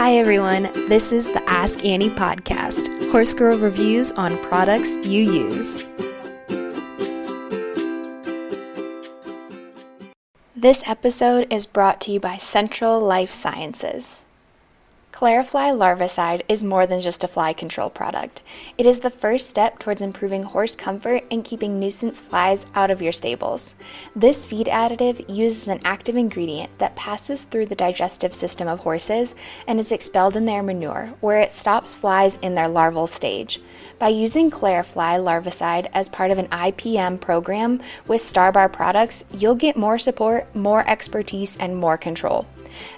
Hi everyone, this is the Ask Annie podcast, Horse Girl reviews on products you use. This episode is brought to you by Central Life Sciences. Clarifly larvicide is more than just a fly control product. It is the first step towards improving horse comfort and keeping nuisance flies out of your stables. This feed additive uses an active ingredient that passes through the digestive system of horses and is expelled in their manure, where it stops flies in their larval stage. By using Clarifly larvicide as part of an IPM program with Starbar products, you'll get more support, more expertise, and more control.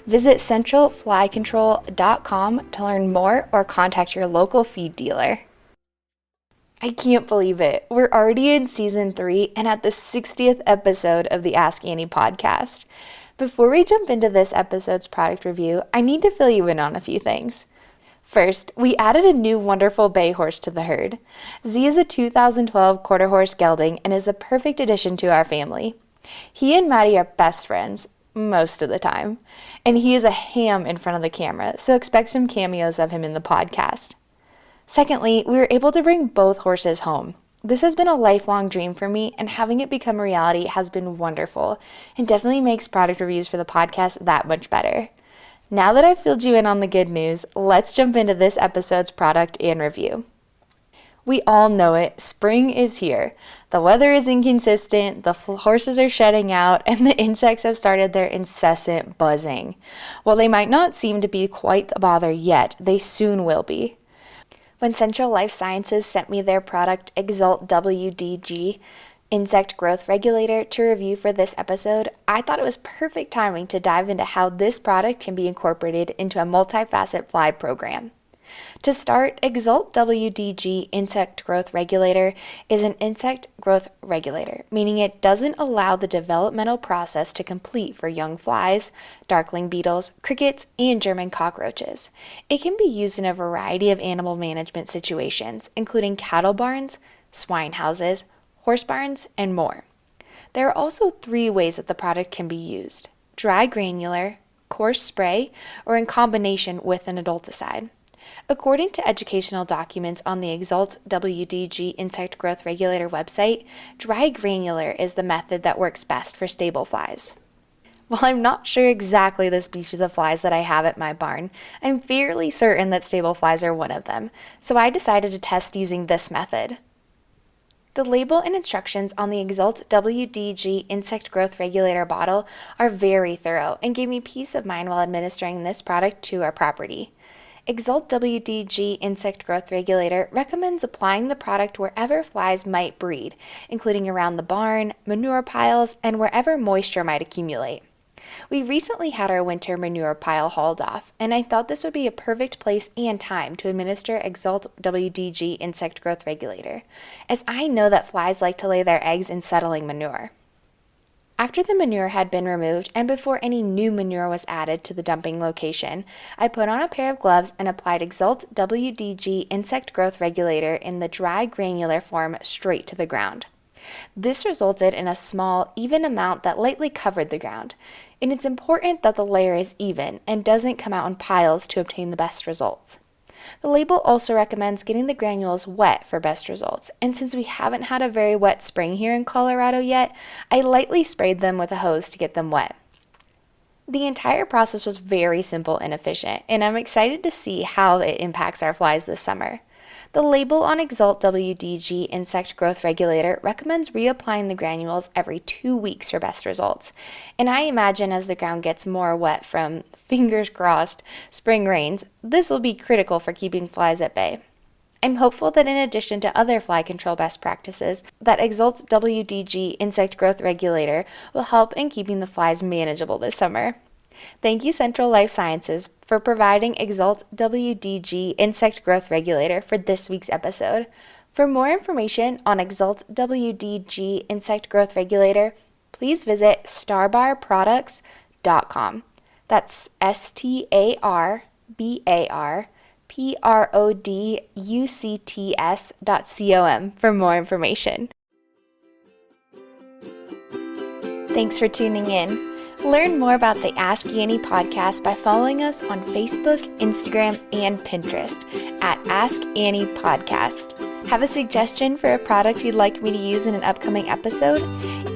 Visit centralflycontrol.com to learn more or contact your local feed dealer. I can't believe it. We're already in season 3 and at the 60th episode of the Ask Annie podcast. Before we jump into this episode's product review, I need to fill you in on a few things. First, we added a new wonderful bay horse to the herd. Z is a 2012 quarter horse gelding and is the perfect addition to our family. He and Maddie are best friends, most of the time, and he is a ham in front of the camera, so expect some cameos of him in the podcast. Secondly, we were able to bring both horses home. This has been a lifelong dream for me, and having it become a reality has been wonderful, and definitely makes product reviews for the podcast that much better. Now that I've filled you in on the good news, let's jump into this episode's product and review. We all know it, spring is here. The weather is inconsistent, the horses are shedding out, and the insects have started their incessant buzzing. While they might not seem to be quite a bother yet, they soon will be. When Central Life Sciences sent me their product EXHALT WDG, Insect Growth Regulator, to review for this episode, I thought it was perfect timing to dive into how this product can be incorporated into a multifaceted fly program. To start, EXHALT WDG Insect Growth Regulator is an insect growth regulator, meaning it doesn't allow the developmental process to complete for young flies, darkling beetles, crickets, and German cockroaches. It can be used in a variety of animal management situations, including cattle barns, swine houses, horse barns, and more. There are also 3 ways that the product can be used: dry granular, coarse spray, or in combination with an adulticide. According to educational documents on the EXHALT WDG Insect Growth Regulator website, dry granular is the method that works best for stable flies. While I'm not sure exactly the species of flies that I have at my barn, I'm fairly certain that stable flies are one of them, so I decided to test using this method. The label and instructions on the EXHALT WDG Insect Growth Regulator bottle are very thorough and gave me peace of mind while administering this product to our property. EXHALT WDG Insect Growth Regulator recommends applying the product wherever flies might breed, including around the barn, manure piles, and wherever moisture might accumulate. We recently had our winter manure pile hauled off, and I thought this would be a perfect place and time to administer EXHALT WDG Insect Growth Regulator, as I know that flies like to lay their eggs in settling manure. After the manure had been removed and before any new manure was added to the dumping location, I put on a pair of gloves and applied EXHALT WDG Insect Growth Regulator in the dry granular form straight to the ground. This resulted in a small, even amount that lightly covered the ground, and it's important that the layer is even and doesn't come out in piles to obtain the best results. The label also recommends getting the granules wet for best results, and since we haven't had a very wet spring here in Colorado yet, I lightly sprayed them with a hose to get them wet. The entire process was very simple and efficient, and I'm excited to see how it impacts our flies this summer. The label on EXHALT WDG Insect Growth Regulator recommends reapplying the granules every 2 weeks for best results, and I imagine as the ground gets more wet from, fingers crossed, spring rains, this will be critical for keeping flies at bay. I'm hopeful that in addition to other fly control best practices, that EXHALT WDG Insect Growth Regulator will help in keeping the flies manageable this summer. Thank you, Central Life Sciences, for providing EXHALT WDG Insect Growth Regulator for this week's episode. For more information on EXHALT WDG Insect Growth Regulator, please visit starbarproducts.com. That's STARBARPRODUCTS.com for more information. Thanks for tuning in. Learn more about the Ask Annie podcast by following us on Facebook, Instagram, and Pinterest at Ask Annie Podcast. Have a suggestion for a product you'd like me to use in an upcoming episode?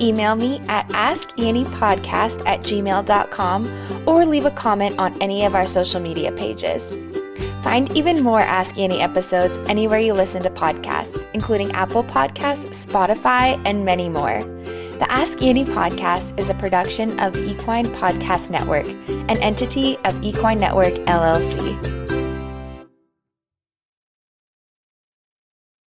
Email me at askanniepodcast@gmail.com or leave a comment on any of our social media pages. Find even more Ask Annie episodes anywhere you listen to podcasts, including Apple Podcasts, Spotify, and many more. The Ask Annie podcast is a production of Equine Podcast Network, an entity of Equine Network, LLC.